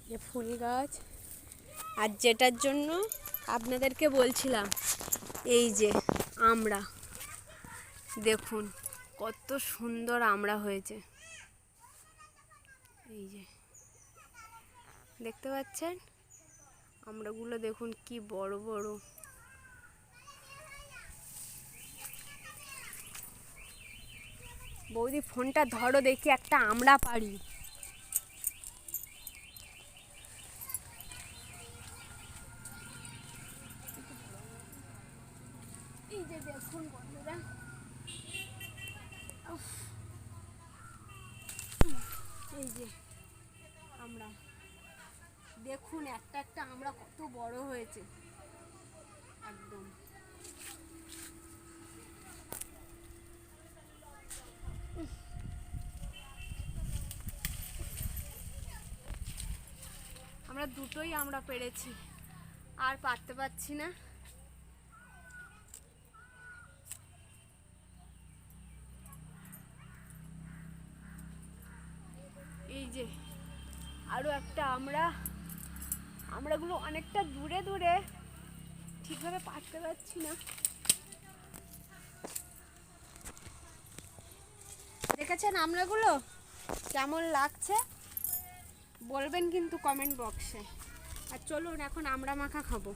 যে ফুল গাছ, আর যেটার জন্য আপনাদেরকে বলছিলাম, এই যে আমড়া, দেখুন কত সুন্দর আমড়া হয়েছে। এই যে দেখতে পাচ্ছেন আমড়াগুলো, দেখুন কি বড় বড়। বৌদি ফোনটা ধরো দেখি, একটা আমড়া পারি। এই যে দেখুন বন্ধুরা, এই যে আমড়া দেখুন, একটা একটা আমড়া কত বড় হয়েছে একদম। আমরা দুটোই আমরা পেরেছি, আর পারতে পারছি না। এই যে আরো একটা আমড়াগুলো অনেকটা দূরে দূরে, ঠিকভাবে পারতে পারছি না। দেখেছেন আমড়াগুলো কেমন লাগছে বলবেন কিন্তু কমেন্ট বক্সে। আর চলুন এখন আমড়া মাখা খাবো।